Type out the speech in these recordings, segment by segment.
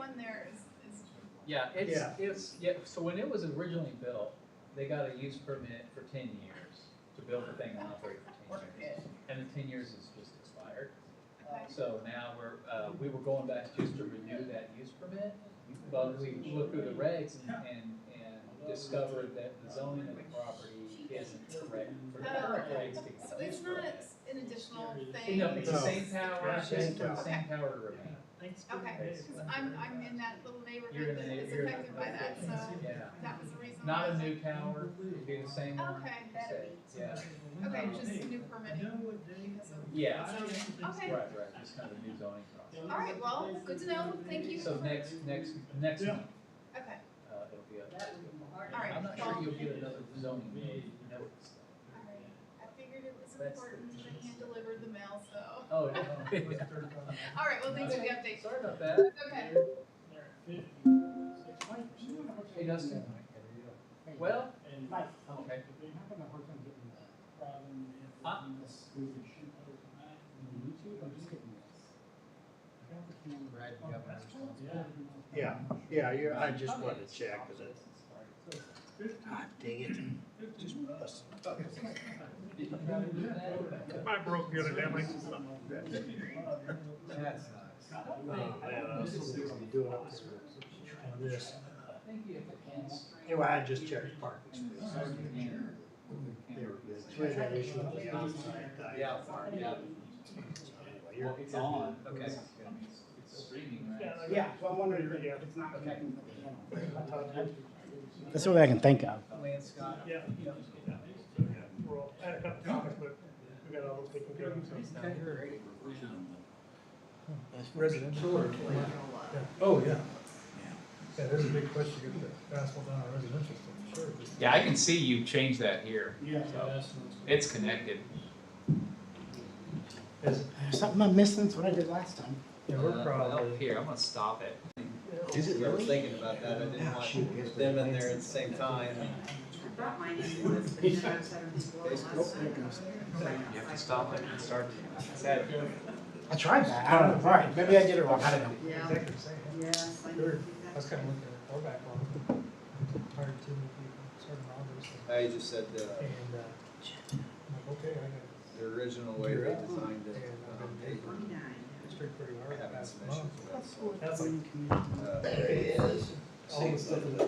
one there is Yeah, so when it was originally built, they got a use permit for 10 years to build the thing and operate for 10 years. And the 10 years is just expired. okay. So now we were going back just to renew that use permit, but we looked through the regs and discovered that the zoning of the property isn't correct for the current regs to So get use it's not permit. an additional thing? No, it's the same tower, Yeah, it's same just for the tower. same tower to remain. Okay, because I'm in that little You're neighborhood in that the is neighborhood. affected by that, so Yeah. that was the reason. Not why I a was new like, tower, it'd be the same one. Okay, Yeah. okay, just new permitting because of Yeah. zoning. Okay, Right, just kind of new zoning process. all right, well, good to know, thank you. So next month, Okay, it'll be up. all right. I'm not sure well, you'll get another zoning notice. all right. I figured it was That's important, I hand delivered the mail, so. Oh, no. All right, well, thanks for the update. Sorry about that. Okay. Hey, Dustin. Well, Mike. okay. Yeah, I just wanted to check, cause it, God dang it, just busted. I broke the other day, I'm like, Oh, man, I was supposed to be doing up there. This. Anyway, I just checked parking space. They were good. So we had that issue with the outside. Yeah. Anyway, you're. It's on, okay. It's streaming, right? Yeah, so I'm wondering if it's not. Okay. That's what I can think of. Lance Scott. yeah. We're all, I had a couple comments, but we got all those taken care of, so. Residential or commercial? Oh, yeah. Yeah, there's a big question, get the asphalt down on residential stuff, sure. Yeah, I can see you changed that here. Yeah. It's connected. Is it? There's something I'm missing. That's what I did last time. Yeah, we're probably. Here, I'm gonna stop it. Is it really? I was thinking about that, I didn't want them in there at the same time. I thought mine was this, but then I was having to go last night. You have to stop it and start. Set. I tried that. I don't know. All right, maybe I did it wrong. I don't know. Yeah, Exactly the same. yes, I Sure. did. I was kinda looking at our backlog. Hired too many people, starting August. I just said, And, I'm like, okay, I got the original way they designed it, they 29. district pretty hard having last some month. issues with. That's like There it is. all the stuff that,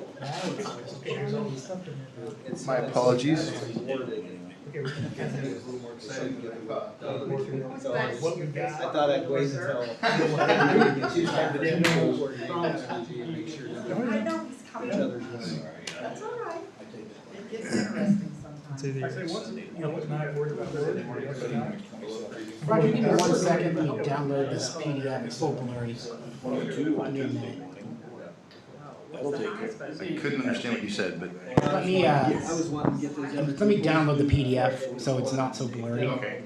okay, there's all the stuff in there. It's- My apologies. it's worded. Okay, we can It get was a little more exciting to get it done. So what we got. I thought I'd wait until. She's had the demo where you make sure I that know he's each coming. other's doing. That's all right. It gets interesting sometimes. I say, what's, I wasn't not worried about that. Roger, give me 1 second. Let me download this PDF. It's full blurry. I'll need a minute. I couldn't understand what you said, but Let me I was wanting to get those other. let me download the PDF so it's not so blurry. okay.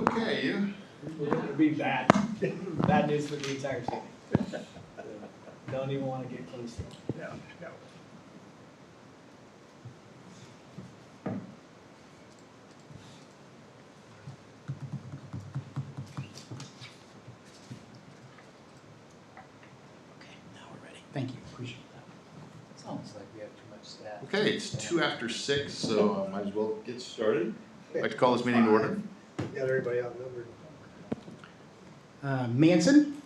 Okay, you. It'd be bad, bad news for the entire city. Don't even wanna get close to it. Yeah, yeah. Okay, now we're ready. Thank you. Appreciate that. Sounds like we have too much staff. Okay, it's 2 after 6, so might as well get started. I'd like to call this meeting to order. Got everybody outnumbered. Manson,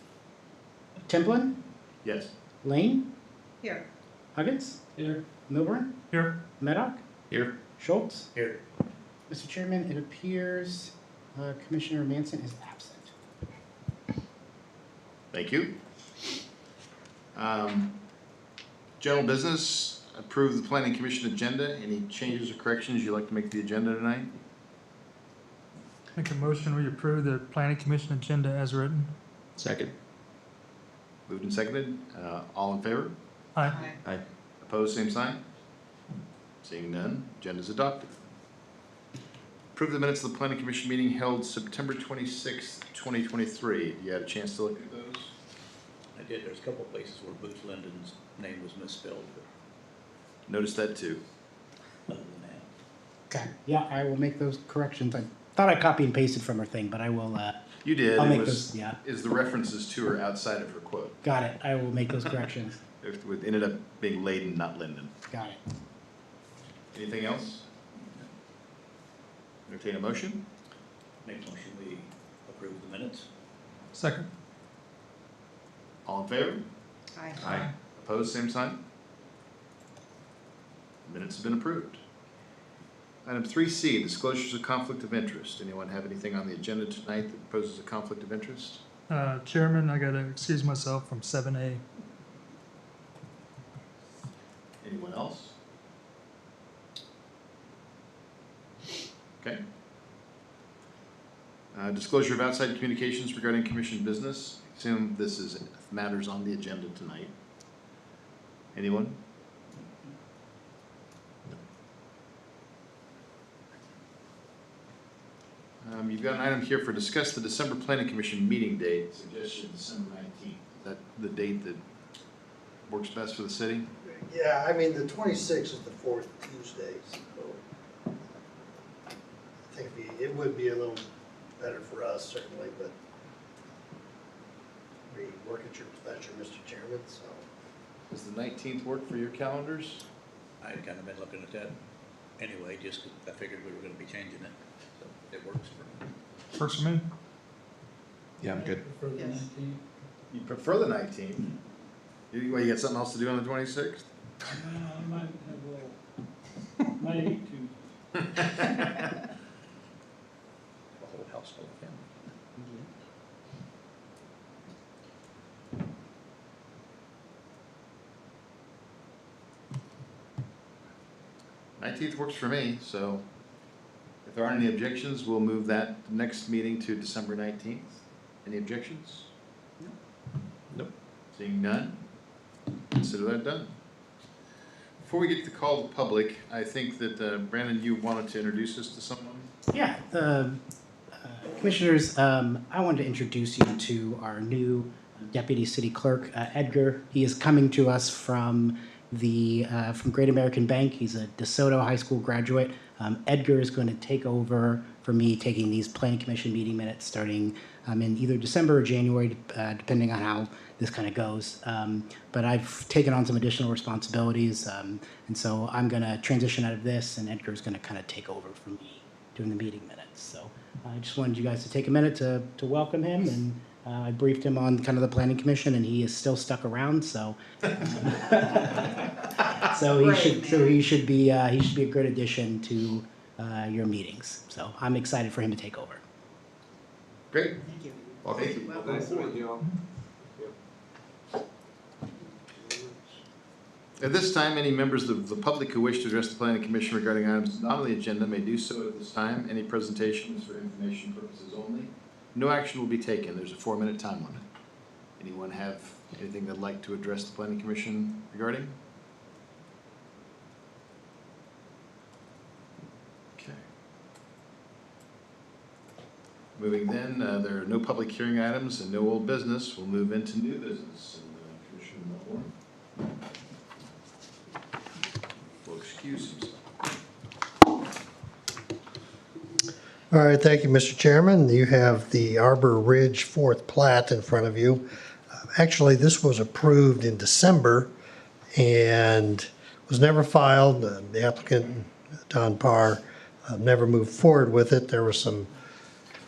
Templin, Yes. Lane, Here. Huggins, Here. Milburn, Here. Maddock, Here. Schultz. Here. Mr. Chairman, it appears Commissioner Manson is absent. Thank you. General business, approve the planning commission agenda. Any changes or corrections you'd like to make to the agenda tonight? Make a motion, we approve the planning commission agenda as written. Second. Moved and seconded. All in favor? Aye. Opposed, same sign. Seeing none, agenda's adopted. Approve the minutes of the planning commission meeting held September 26th, 2023. You had a chance to look at those? I did, there's a couple of places where Boots Linden's name was misspelled, but Noticed that too. other than that. Okay. Yeah, I will make those corrections. I thought I copied and pasted from her thing, but I will, You did. I'll It make was- those, yeah, Is the references to her outside of her quote? got it. I will make those corrections. It ended up being Layden, not Linden. Got it. Anything else? Entertain a motion? Make a motion, we approve the minutes. Second. All in favor? Aye. Opposed, same sign? Minutes have been approved. Item 3C, disclosures of conflict of interest. Anyone have anything on the agenda tonight that poses a conflict of interest? Chairman, I gotta excuse myself from 7A. Anyone else? Okay. Disclosure of outside communications regarding commission business. Assume this is matters on the agenda tonight. Anyone? You've got an item here for discuss the December Planning Commission meeting date, suggestion December 19th. Is that the date that works best for the city? Yeah, I mean, the 26th is the fourth Tuesday, so I think it would be a little better for us certainly, but we work at your pleasure, Mr. Chairman, so. Does the 19th work for your calendars? I had kind of been looking at that anyway, just 'cause I figured we were gonna be changing it, so it works for me. Works for me. Yeah, I'm good. For the Yes. 19th? You prefer the 19th? You got something else to do on the 26th? I might have a little, might eat too. The whole house full of family. 19th works for me, so if there aren't any objections, we'll move that next meeting to December 19th. Any objections? Nope. Seeing none, consider that done. Before we get to the call of the public, I think that Brandon, you wanted to introduce us to someone? Yeah, the commissioners, I wanted to introduce you to our new deputy city clerk, Edgar. He is coming to us from from Great American Bank. He's a DeSoto High School graduate. Edgar is going to take over for me, taking these planning commission meeting minutes starting in either December or January, depending on how this kind of goes. But I've taken on some additional responsibilities, and so I'm going to transition out of this, and Edgar's going to kind of take over from me doing the meeting minutes. So I just wanted you guys to take a minute to welcome him, and I briefed him on kind of the planning commission, and he is still stuck around. So, he should be a good addition to your meetings. So I'm excited for him to take over. Great. Thank you. Well, thank you. Welcome. Nice to meet you all. At this time, any members of the public who wish to address the planning commission regarding items not on the agenda may do so at this time. Any presentations for information purposes only. No action will be taken. There's a 4-minute time limit. Anyone have anything they'd like to address the planning commission regarding? Okay. Moving then, there are no public hearing items and no old business. We'll move into new business. And, Commissioner Melbourne will excuse himself. All right, thank you, Mr. Chairman. You have the Arbor Ridge Fourth Plat in front of you. Actually, this was approved in December and was never filed. The applicant, Don Parr, never moved forward with it. There were some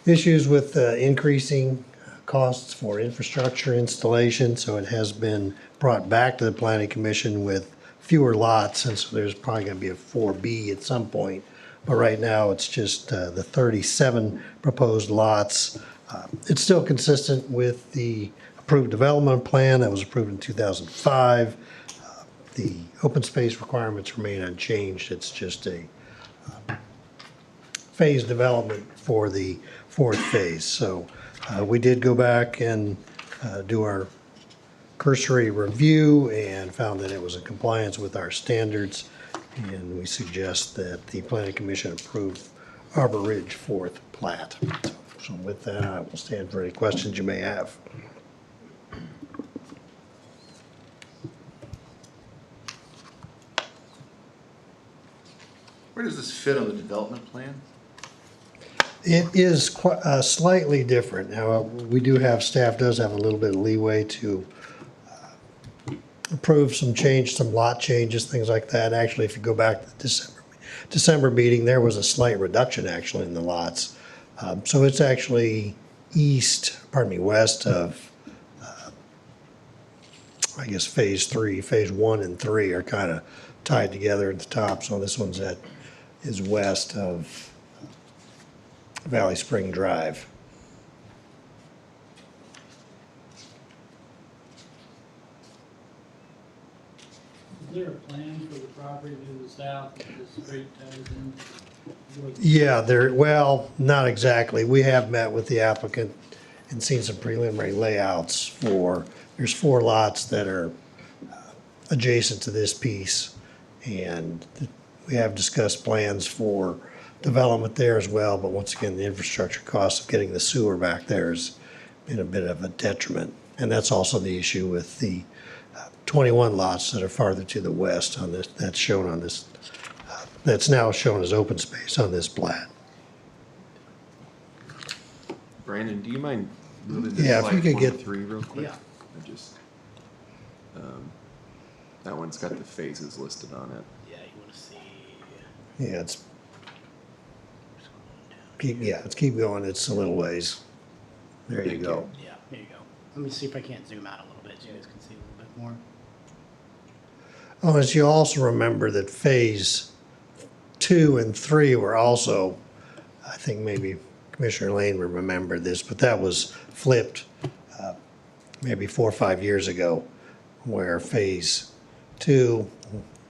issues with increasing costs for infrastructure installation, so it has been brought back to the Planning Commission with fewer lots, and so there's probably going to be a 4B at some point. But right now, it's just the 37 proposed lots. It's still consistent with the approved development plan that was approved in 2005. The open space requirements remain unchanged. It's just a phase development for the fourth phase. So we did go back and do our cursory review and found that it was in compliance with our standards. And we suggest that the Planning Commission approve Arbor Ridge Fourth Plat. So with that, I will stand for any questions you may have. Where does this fit on the development plan? It is slightly different. Now, we do have, staff does have a little bit of leeway to approve some change, some lot changes, things like that. Actually, if you go back to the December meeting, there was a slight reduction actually in the lots. So it's actually west of, I guess, phase 3. Phase 1 and 3 are kind of tied together at the top. So this one's is west of Valley Spring Drive. Is there a plan for the property to the south that the street ties in? Yeah, not exactly. We have met with the applicant and seen some preliminary layouts there's 4 lots that are adjacent to this piece. And we have discussed plans for development there as well, but once again, the infrastructure cost of getting the sewer back there has been a bit of a detriment. And that's also the issue with the 21 lots that are farther to the west on this, that's shown on this, that's now shown as open space on this plat. Brandon, do you mind moving to Yeah, if slide we could get- 23 real quick? Yeah. I just, that one's got the phases listed on it. Yeah, you want to see. Yeah, let's keep going. It's a little ways. There you Thank go. Yeah, there you go. Let me see if I can't zoom out a little bit so you guys can see a little bit more. Oh, as you also remember that phase 2 and 3 were also, I think maybe Commissioner Lane would remember this, but that was flipped maybe 4 or 5 years ago, where phase 2,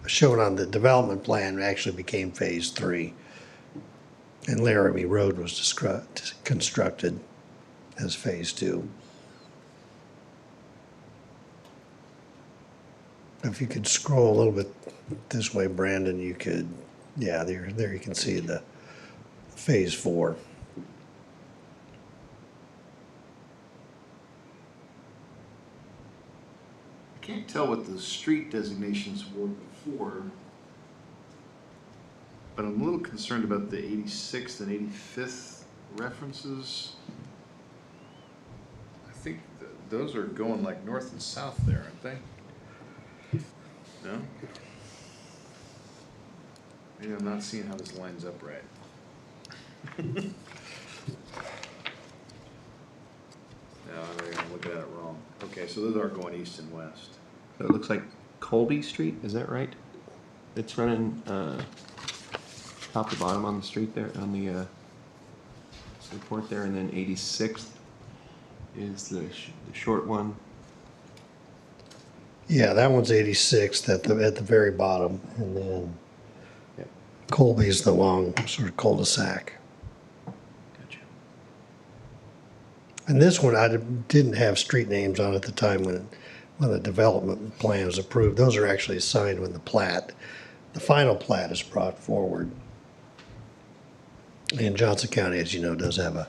shown on the development plan, actually became phase 3. And Laramie Road was constructed as phase 2. If you could scroll a little bit this way, Brandon, you could, yeah, there you can see the phase 4. I can't tell what the street designations were before, but I'm a little concerned about the 86th and 85th references. I think those are going like north and south there, aren't they? No? Maybe I'm not seeing how this lines up right. No, maybe I'm looking at it wrong. Okay, so those are going east and west. So it looks like Colby Street, is that right? It's running top to bottom on the street there, on the report there, and then 86th is the short one. Yeah, that one's 86th at the very bottom, and then Colby's the long sort of cul-de-sac. Gotcha. And this one, I didn't have street names on at the time when the development plan was approved. Those are actually assigned when the final plat is brought forward. And Johnson County, as you know, does have a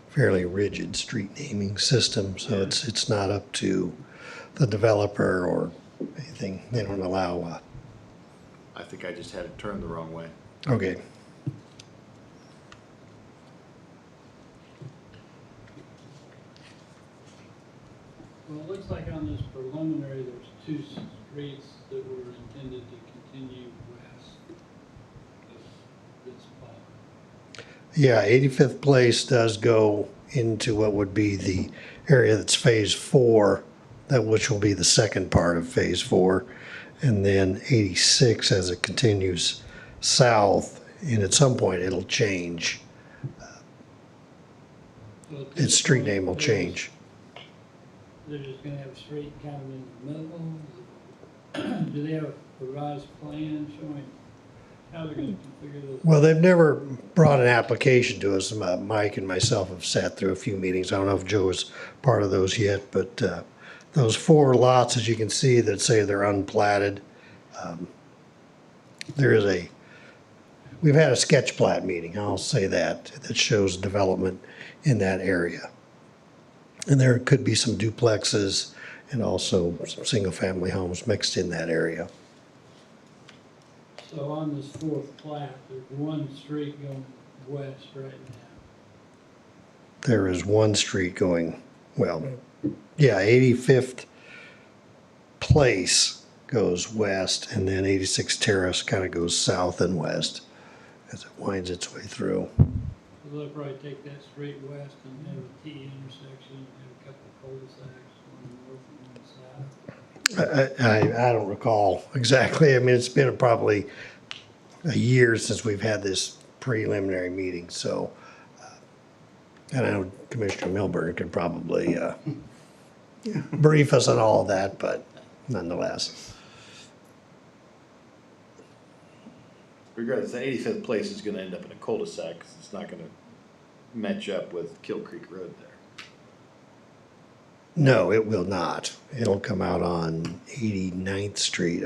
fairly rigid street naming system, so it's not up to the developer or anything. They don't allow. I think I just had it turned the wrong way. Okay. Well, it looks like on this preliminary, there's 2 streets that were intended to continue west of this plat. Yeah, 85th Place does go into what would be the area that's phase 4, which will be the second part of phase 4, and then 86 as it continues south, and at some point it'll change. So at Its this street point, name will change. They're just gonna have a street kind of in the middle? Do they have a revised plan showing how they're gonna configure this? Well, they've never brought an application to us. Mike and myself have sat through a few meetings. I don't know if Joe is part of those yet, but those 4 lots, as you can see, that say they're unplatted, we've had a sketch plat meeting, I'll say that shows development in that area. And there could be some duplexes and also some single-family homes mixed in that area. So on this 4th plat, there's 1 street going west right now. there is one street going, well, yeah, 85th Place goes west, and then 86 Terrace kind of goes south and west as it winds its way through. So they'll probably take that straight west and have a T intersection, have a couple of cul-de-sacs, one north and one south. I don't recall exactly. I mean, it's been probably a year since we've had this preliminary meeting, so. And I know Commissioner Milburn could probably brief us on all of that, but nonetheless. Regardless, the 85th Place is gonna end up in a cul-de-sac, 'cause it's not gonna match up with Kill Creek Road there. No, it will not. It'll come out on 89th Street,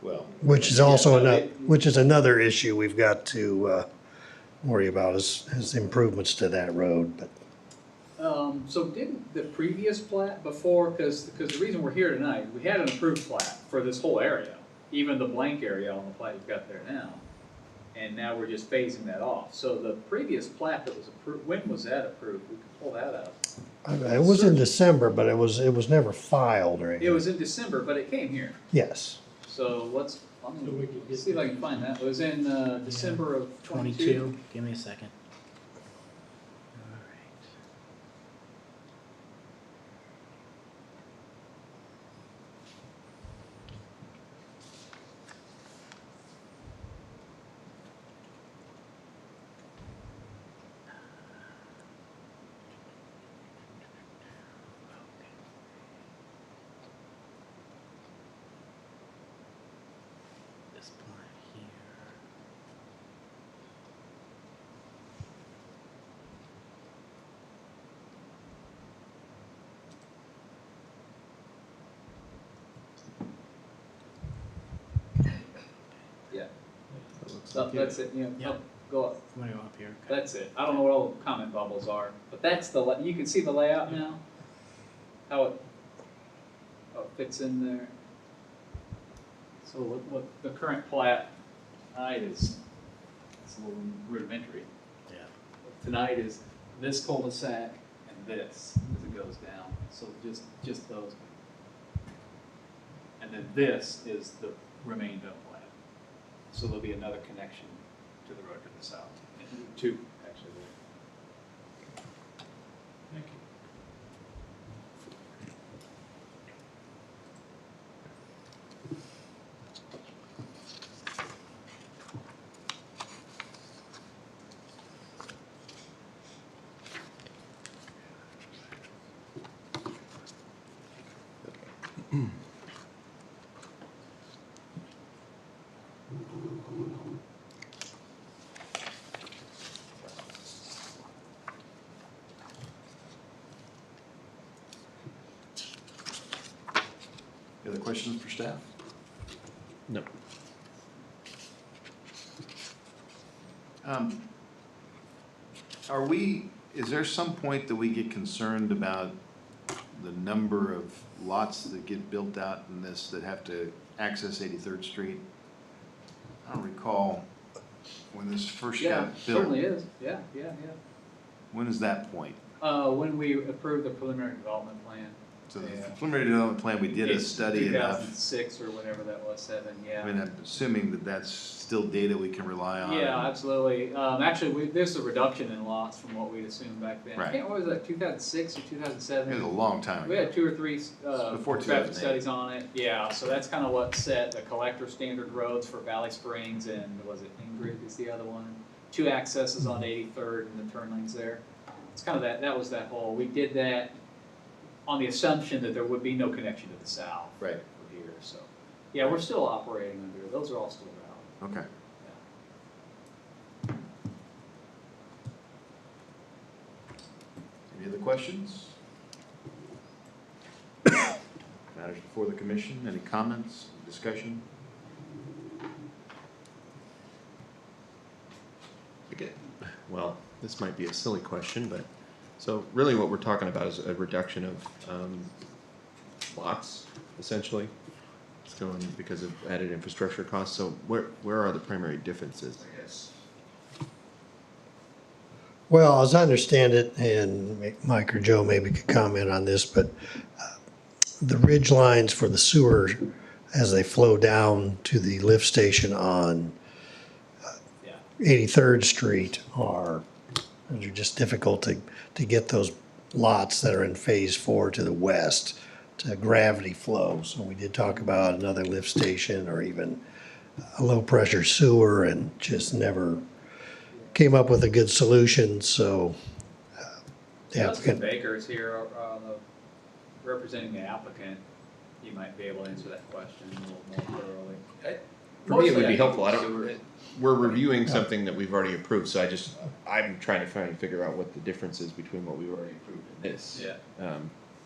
Well, which is also another issue we've got to worry about is improvements to that road, but. So didn't the previous plat before, because the reason we're here tonight, we had an approved plat for this whole area, even the blank area on the plat you've got there now. And now we're just phasing that off. So the previous plat that was approved, when was that approved? We could pull that up. It was in December, but it was never filed or anything. It was in December, but it came here. Yes. So let's see if I can find that. It was in December of 22. 22. Give me a second. All right. This part here. Yeah. So that's it, Yeah. go up. I'm gonna go up here. Okay. That's it. I don't know what all the comment bubbles are, but that's you can see the layout now? How it fits in there. So what the current plat tonight is, it's a little rudimentary. Yeah. Tonight is this cul-de-sac and this as it goes down. So just those. And then this is the remained of plat. So there'll be another connection to the road to the south. Two, actually. Thank you. Any other questions for staff? No. Is there some point that we get concerned about the number of lots that get built out in this that have to access 83rd Street? I don't recall when this first Yeah, got built. certainly is. Yeah. When is that point? When we approved the preliminary development plan. So the Yeah. preliminary development plan, we did a study enough. 2006 or whatever that was, 7, yeah. I mean, I'm assuming that that's still data we can rely on. Yeah, absolutely. Actually, there's a reduction in lots from what we'd assumed back then. Right. I can't, what was that, 2006 or It 2007? was a long time We ago. had 2 or 3 Before traffic 2008. studies on it. Yeah, so that's kind of what set the collector standard roads for Valley Springs and, was it Ingrid is the other one? 2 accesses on 83rd and the turn lanes there. It's kind of that was that whole, we did that on the assumption that there would be no connection to the south. Right. For here, so. Yeah, we're still operating under, those are all still valid. Okay. Any other questions? Matters before the commission, any comments, discussion? Okay. Well, this might be a silly question, but, so really what we're talking about is a reduction of lots, essentially. It's going because of added infrastructure costs, so where are the primary differences, I guess? Well, as I understand it, and Mike or Joe maybe could comment on this, but the ridge lines for the sewer as they flow down to the lift station on 83rd Street they're just difficult to get those lots that are in phase 4 to the west to gravity flow. So we did talk about another lift station or even a low pressure sewer and just never came up with a good solution. So the Justin applicant, Baker is here, representing the applicant. He might be able to answer that question a little more thoroughly. For me, it would Mostly, be helpful. I think don't, we're reviewing something that we've already approved, so I'm trying to figure out what the difference is between what we've already approved and this. Yeah.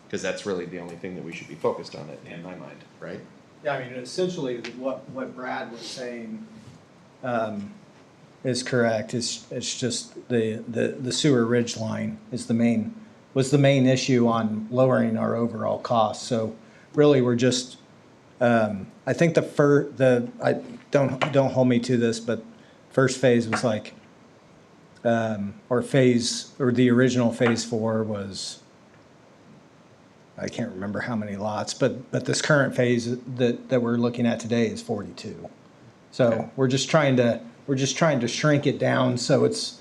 Because that's really the only thing that we should be focused on in my mind, right? Yeah, I mean, essentially, what Brad was saying, is correct. It's just the sewer ridge line was the main issue on lowering our overall costs. So really, we're just, I think don't hold me to this, but first phase was like, the original phase 4 was, I can't remember how many lots, but this current phase that we're looking at today is 42. So Okay. we're just trying to shrink it down so it's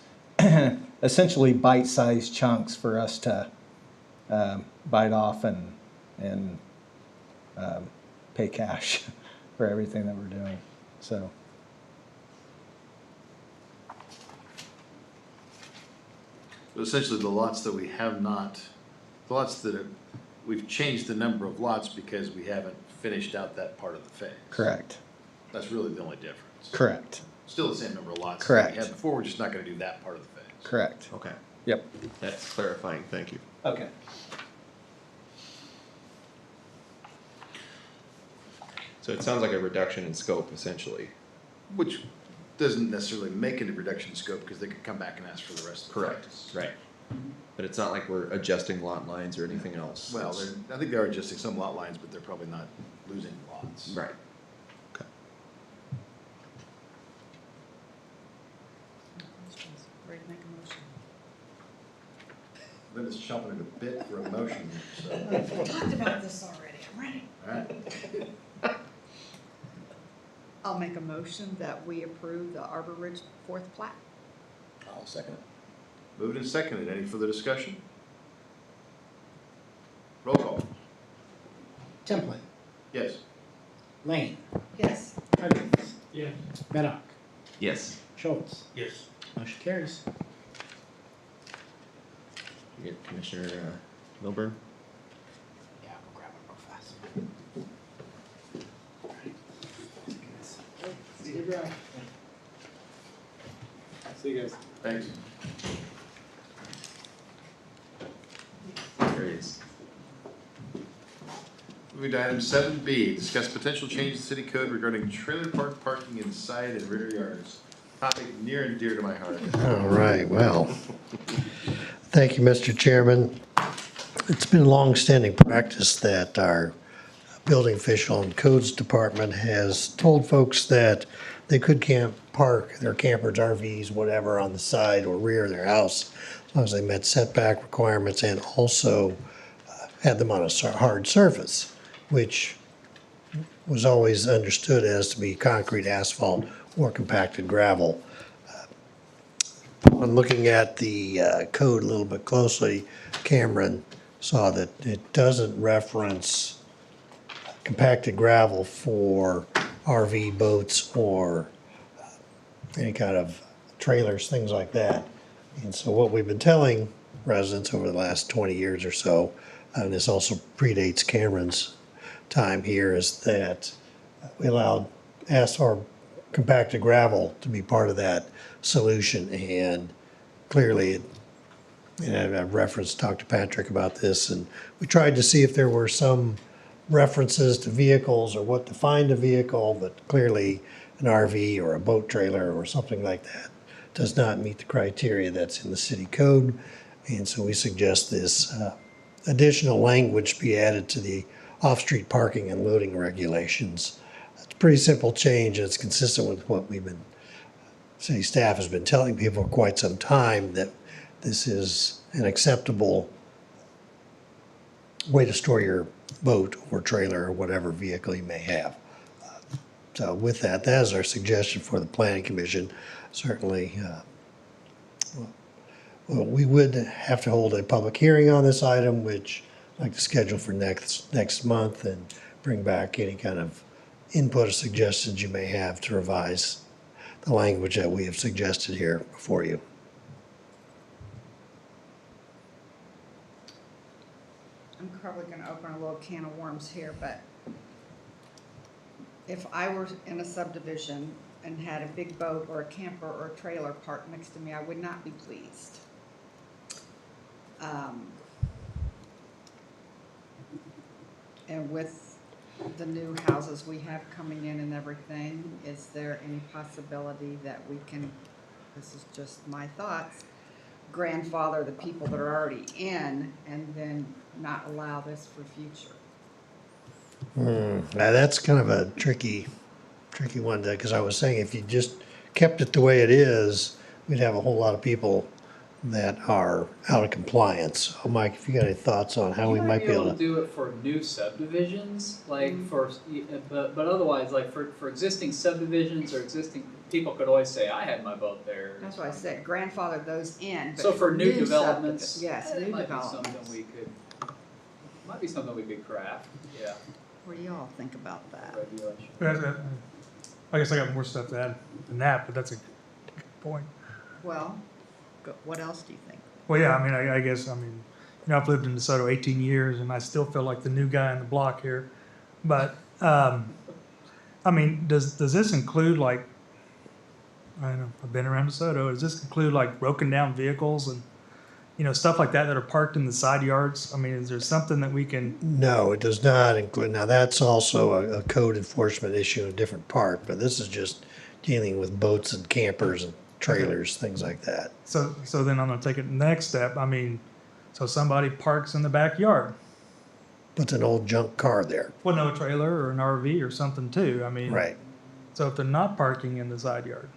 essentially bite-sized chunks for us to bite off and pay cash for everything that we're doing. So Essentially, the lots that we have not, the lots that are, we've changed the number of lots because we haven't finished out that part of the phase. correct, That's really the only difference. correct, Still the same number of lots that Correct. we had before, we're just not gonna do that part of the phase. correct. Okay. Yep. That's clarifying, thank you. Okay. So it sounds like a reduction in scope, essentially. Which doesn't necessarily make it a reduction in scope, because they could come back and ask for the rest of the phase. Right. But it's not like we're adjusting lot lines or anything else. Well, I think they are adjusting some lot lines, but they're probably not losing lots. Right. Okay. Ready to make a motion? Linda's chomping at a bit for a motion, so, We talked about this already, I'm ready. all right. I'll make a motion that we approve the Arbor Ridge 4th plat. I'll second it. Moved and seconded. Any further discussion? Roll call. Templin, Yes. Lane, Yes. Hudgens, Yes. Maddock, Yes. Schultz. Yes. Motion carries. You get Commissioner Milburn? Yeah, I'll grab it real fast. Good drive. See you guys. Thanks. There he is. Moving to item 7B, discuss potential changes to city code regarding trailer park parking in side and rear yards. Topic near and dear to my heart. all right, well, thank you, Mr. Chairman. It's been long-standing practice that our building official and codes department has told folks that they could park their campers, RVs, whatever, on the side or rear of their house, as long as they met setback requirements and also had them on a hard surface, which was always understood as to be concrete, asphalt, or compacted gravel. When looking at the code a little bit closely, Cameron saw that it doesn't reference compacted gravel for RV boats or any kind of trailers, things like that. And so what we've been telling residents over the last 20 years or so, and this also predates Cameron's time here, is that we allowed asphalt compacted gravel to be part of that solution. And clearly, and I've talked to Patrick about this, and we tried to see if there were some references to vehicles or what defined a vehicle, but clearly an RV or a boat trailer or something like that does not meet the criteria that's in the city code. And so we suggest this additional language be added to the off-street parking and loading regulations. It's a pretty simple change, and it's consistent with what city staff has been telling people for quite some time, that this is an acceptable way to store your boat or trailer or whatever vehicle you may have. So with that, that is our suggestion for the planning commission. Certainly, well, we would have to hold a public hearing on this item, which I'd like to schedule for next month, and bring back any kind of input or suggestions you may have to revise the language that we have suggested here before you. I'm probably gonna open a little can of worms here, but if I were in a subdivision and had a big boat or a camper or a trailer parked next to me, I would not be pleased. And with the new houses we have coming in and everything, is there any possibility that we can, this is just my thoughts, grandfather the people that are already in and then not allow this for future? Now that's kind of a tricky one, because I was saying if you just kept it the way it is, we'd have a whole lot of people that are out of compliance. Oh, Mike, if you got any thoughts on how we might be able to do it for new subdivisions, like but otherwise, like for existing subdivisions or existing, people could always say, I had my boat there. That's why I said grandfather those in, but So for new subdivi- developments, yes, new might be developments. might be something we could craft, yeah, What do y'all think about that? regulation. I guess I got more stuff to add than that, but that's a good point. Well, what else do you think? Well, yeah, I mean, I guess, I've lived in DeSoto 18 years, and I still feel like the new guy on the block here. But, does this include, like, I don't know, I've been around DeSoto, does this include, like, broken down vehicles and, stuff like that are parked in the side yards? I mean, is there something that we can, No, it does not include. Now, that's also a code enforcement issue in a different part, but this is just dealing with boats and campers and trailers, things like that. so then I'm gonna take it the next step. So somebody parks in the backyard. Puts an old junk car there. Well, no trailer or an RV or something too. Right. So if they're not parking in the side yard.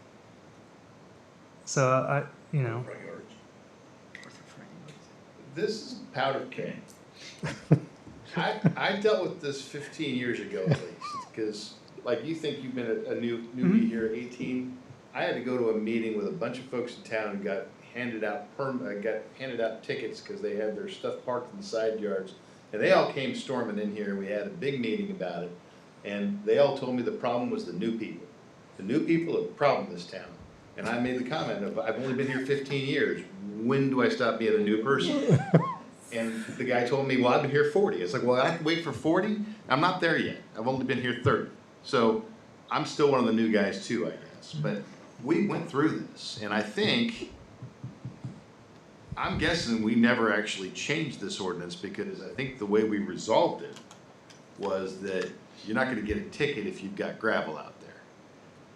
So This is powder keg. I dealt with this 15 years ago at least, because like you think you've been a newbie here at 18. I had to go to a meeting with a bunch of folks in town and got handed out tickets because they had their stuff parked in the side yards, and they all came storming in here and we had a big meeting about it, and they all told me the problem was the new people. The new people are the problem in this town. And I made the comment of, I've only been here 15 years. When do I stop being a new person? And the guy told me, well, I've been here 40. It's like, well, I have to wait for 40? I'm not there yet. I've only been here 30. So I'm still one of the new guys too, I guess. But we went through this, and I'm guessing we never actually changed this ordinance, because I think the way we resolved it was that you're not gonna get a ticket if you've got gravel out there.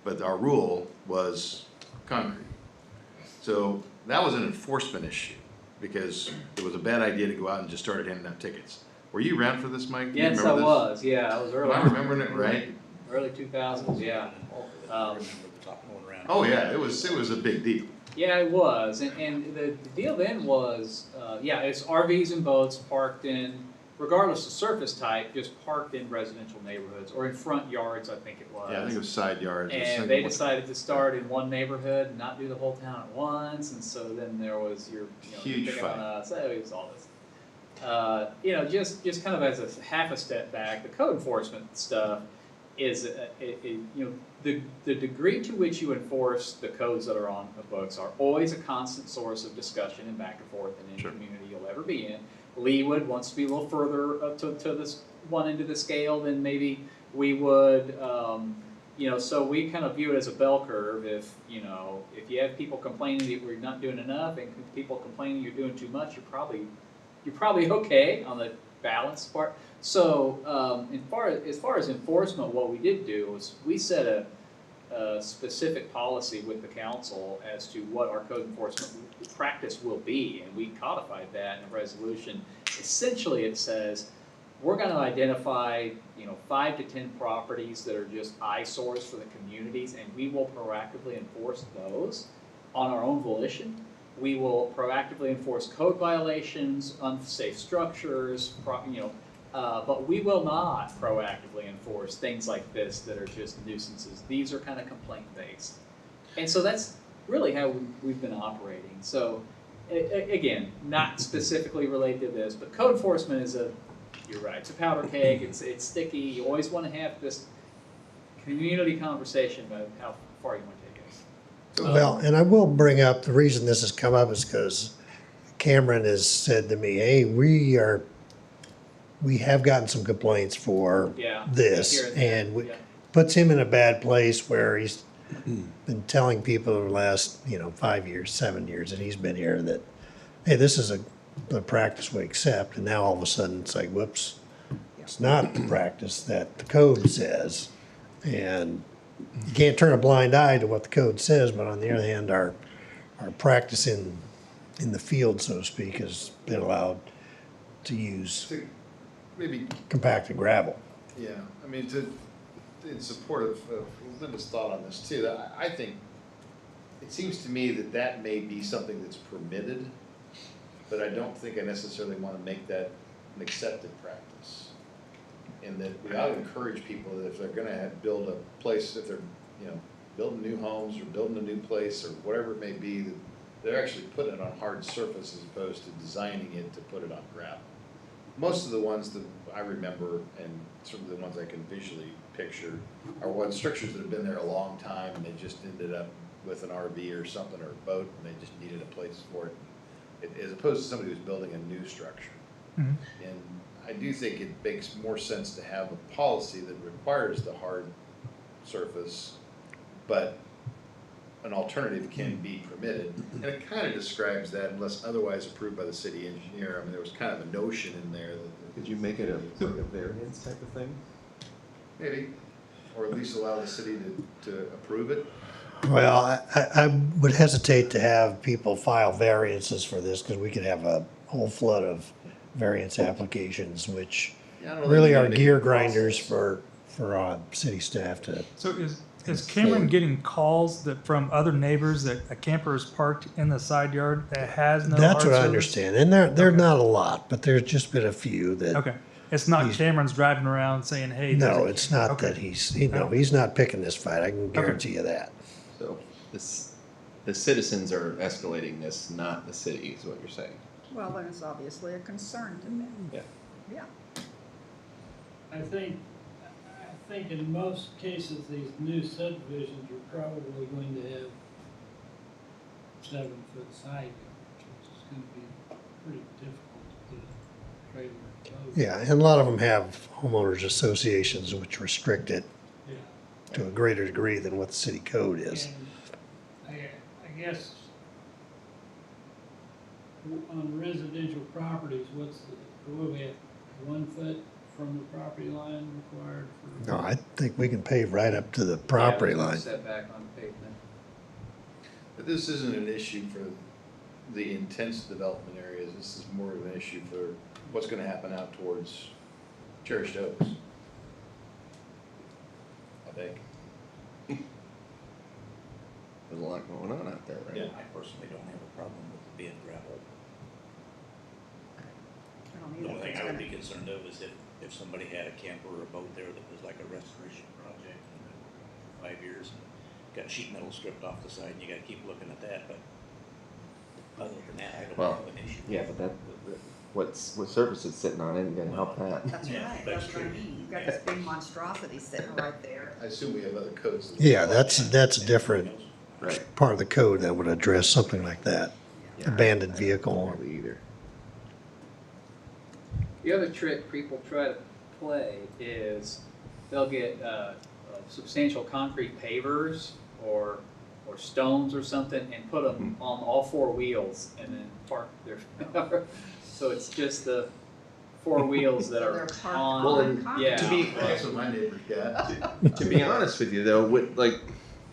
But our rule was concrete. So that was an enforcement issue, because it was a bad idea to go out and just start handing out tickets. Were you around for this, Mike? Do you Yes, I remember this? was, yeah, I was early. Am I remembering it right? Early 2000s, yeah. I remember the top going around. Oh, yeah, it was a big deal. Yeah, it was, and the deal then was, it's RVs and boats parked in, regardless of surface type, just parked in residential neighborhoods, or in front yards, I think it was. Yeah, I think it was side yards. And they decided to start in one neighborhood and not do the whole town at once, and so then there was Huge picking fight. on us, it was all this. Just kind of as a half a step back, the code enforcement stuff is, the degree to which you enforce the codes that are on the books are always a constant source of discussion and back and forth in any community you'll ever be in. Leewood wants to be a little further to this one end of the scale than maybe we would. So we kind of view it as a bell curve. If you have people complaining that we're not doing enough, and people complaining you're doing too much, you're probably okay on the balance part. So as far as enforcement, what we did do was we set a specific policy with the council as to what our code enforcement practice will be, and we codified that in a resolution. Essentially, it says we're going to identify 5 to 10 properties that are just eyesores for the communities, and we will proactively enforce those on our own volition. we will proactively enforce code violations, unsafe structures, but we will not proactively enforce things like this that are just nuisances. These are kind of complaint-based. And so that's really how we've been operating. So again, not specifically related to this, but code enforcement is you're right, it's a powder keg, it's sticky. You always want to have this community conversation about how far you want to take it. Well, and I will bring up, the reason this has come up is because Cameron has said to me, hey, we have gotten some complaints for Yeah, this, I hear that, and yeah. puts him in a bad place where he's been telling people over the last, 5 years, 7 years that he's been here that, hey, this is the practice we accept, and now all of a sudden it's like, whoops, it's not the practice that the code says. And you can't turn a blind eye to what the code says, but on the other hand, our practice in the field, so to speak, has been allowed to use Maybe, compacted gravel. yeah, I mean, in support of Linda's thought on this too, I think, it seems to me that may be something that's permitted, but I don't think I necessarily want to make that an accepted practice. And that we ought to encourage people that if they're gonna build a place, if they're, building new homes or building a new place or whatever it may be, that they're actually putting it on hard surface as opposed to designing it to put it on gravel. Most of the ones that I remember, and certainly the ones I can visually picture, are structures that have been there a long time and they just ended up with an RV or something or a boat and they just needed a place for it, as opposed to somebody who's building a new structure. Mhm. And I do think it makes more sense to have a policy that requires the hard surface, but an alternative can be permitted. And it kind of describes that unless otherwise approved by the city engineer. I mean, there was kind of a notion in there that. Could you make it like a variance type of thing? Maybe, or at least allow the city to approve it. Well, I would hesitate to have people file variances for this because we could have a whole flood of variance applications, which Yeah, I don't know really that are you need gear a process. grinders for city staff to. So is Cameron getting calls from other neighbors that a camper is parked in the side yard that has no That's hard what I surface? understand, and they're Okay. not a lot, but there's just been a few that. Okay, it's not He's- Cameron's driving around saying, "Hey." there's No, a- it's not okay. that he's not picking this fight. I can guarantee you that. So the citizens are escalating this, not the city, is what you're saying. Well, then it's obviously a concern to them. Yeah. Yeah. I think in most cases, these new subdivisions are probably going to have 7-foot side yards, which is gonna be pretty difficult to put a trailer in. Yeah, and a lot of them have homeowners associations which restrict it Yeah. to a greater degree than what the city code is. And I guess on residential properties, what do we have, 1 foot from the property line required for? No, I think we can pave right up to the property Yeah, line. setback on pavement. But this isn't an issue for the intense development areas. This is more of an issue for what's gonna happen out towards Cherished Oaks. I think. There's a lot going on out there, right? Yeah. I personally don't have a problem with it being gravel. I don't The either. only thing It's I would gonna- be concerned of is if somebody had a camper or a boat there that was like a restoration project in 5 years, and got sheet metal stripped off the side, and you gotta keep looking at that, but other than that, I don't Well, have an issue. Yeah, but what surface it's sitting on isn't gonna help that. That's Yeah, right, that's that's what I true. mean. You've got this big monstrosity sitting right there. I assume we have other codes. that- Yeah, that's a different Right. part of the code that would address something like that. Yeah, Abandoned I don't vehicle. Hardly either. The other trick people try to play is they'll get substantial concrete pavers or stones or something and put them on all 4 wheels and then park their. So it's just the 4 wheels that So are they're parked on. on concrete. Yeah. To be- That's what my neighbors got. To be honest with you, though,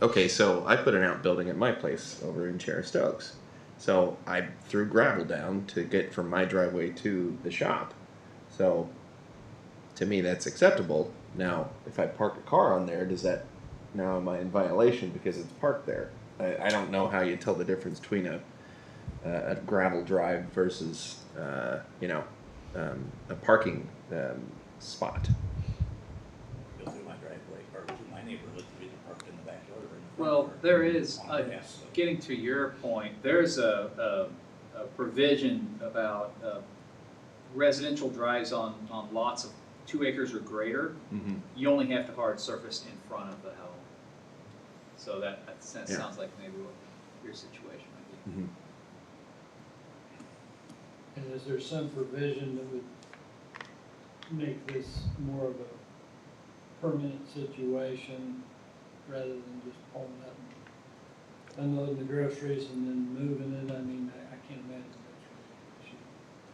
okay, so I put an outbuilding at my place over in Cherished Oaks. So I threw gravel down to get from my driveway to the shop. So to me, that's acceptable. Now, if I park a car on there, now am I in violation because it's parked there? I don't know how you tell the difference between a gravel drive versus, a parking spot. Go through my driveway, or through my neighborhood, either parked in the backyard or in the front Well, yard. there is, On grass, so. getting to your point, there's a provision about residential drives on lots of 2 acres or greater. Mm-hmm. You only have to hard surface in front of the home. So that Yeah. sounds like maybe what your situation might be. Mm-hmm. And is there some provision that would make this more of a permanent situation rather than just pulling up and unloading the groceries and then moving it? I mean, I can't imagine that's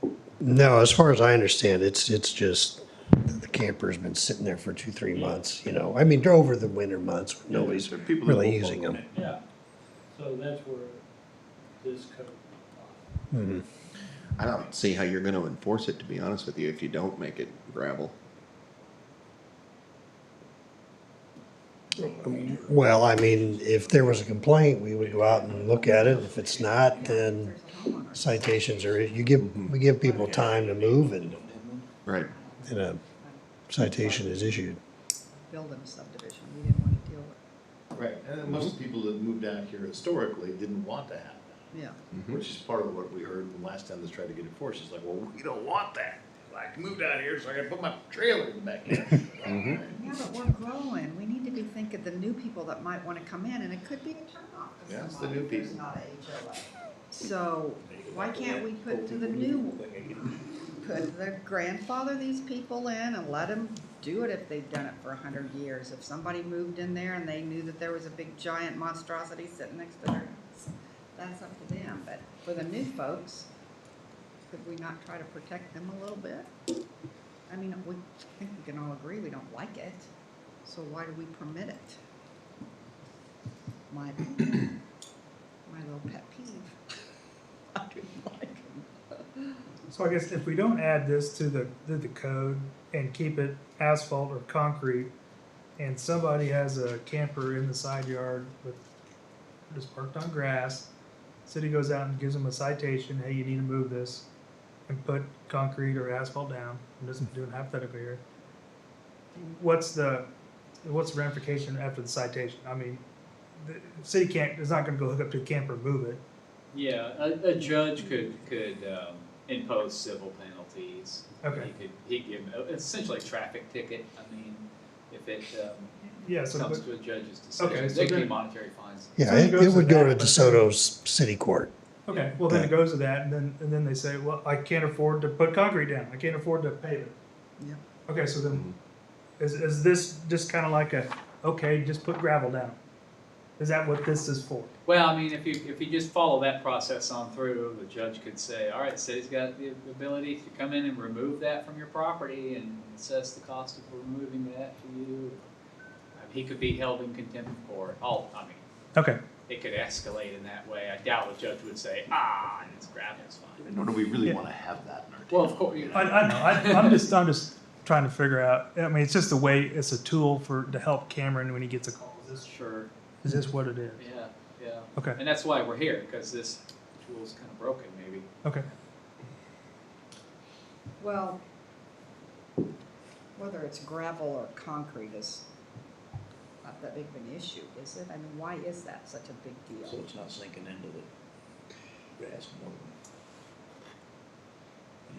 really an issue. No, as far as I understand, it's just the camper's been sitting there for 2-3 months, you know. I mean, over the winter months, when nobody's There are people that really will using vote them. on it. Yeah, so that's where this code applies. Mhm. I don't see how you're going to enforce it, to be honest with you, if you don't make it gravel. Well, I mean, if there was a complaint, we would go out and look at it. If it's not, then There's a homeowner. citations are, we give people time to move and Right. a citation is issued. Building a subdivision, we didn't want to deal with, Right, and then most of the people that moved down here historically didn't want to have that, yeah. Mm-hmm. which is part of what we heard the last time this tried to get enforced. It's like, well, we don't want that. Like, moved out here, so I gotta put my trailer in the backyard. Mhm. Yeah, but we're growing. We need to be thinking of the new people that might want to come in, and it could be a turnoff to Yeah, it's the somebody new if there's people. not a HOA. So why can't we put to the new, put the grandfather these people in and let them do it if they've done it for 100 years? If somebody moved in there and they knew that there was a big giant monstrosity sitting next to their house, that's up to them. But for the new folks, could we not try to protect them a little bit? I mean, I think we can all agree we don't like it, so why do we permit it? My little pet peeve. I do like them. So I guess if we don't add this to the code and keep it asphalt or concrete, and somebody has a camper in the side yard with just parked on grass, city goes out and gives them a citation, hey, you need to move this and put concrete or asphalt down. I'm just doing hypothetical here. What's the ramification after the citation? I mean, the city is not gonna go hook up to a camper and move it. Yeah, a judge could impose civil penalties. Okay. He'd give essentially a traffic ticket. I mean, if it Yeah, so, comes but, to a judge's Okay, decision, so they can be then- monetary fines. Yeah, So it it goes would to go that, to but DeSoto's city court. okay, well then it goes to that, and then they say, well, I can't afford to put concrete down, I can't afford to pave it. Yep. Okay, so then, is this just kinda like okay, just put gravel down? Is that what this is for? Well, I mean, if you just follow that process on through, the judge could say, all right, city's got the ability to come in and remove that from your property and assess the cost of removing that to you. He could be held in contempt of court. Okay, It could escalate in that way. I doubt the judge would say, it's gravel's fine. Nor do we really Yeah. wanna have that in our town. Well, of course, I know, I'm just trying to figure out, I mean, it's just a way, it's a tool to help Cameron when he gets a call. Sure, Is this what it is? yeah. Okay, And that's why we're here, because this tool's kind of broken, maybe. okay. Well, whether it's gravel or concrete is not that big of an issue, is it? I mean, why is that such a big So deal? it's not sinking into the grass more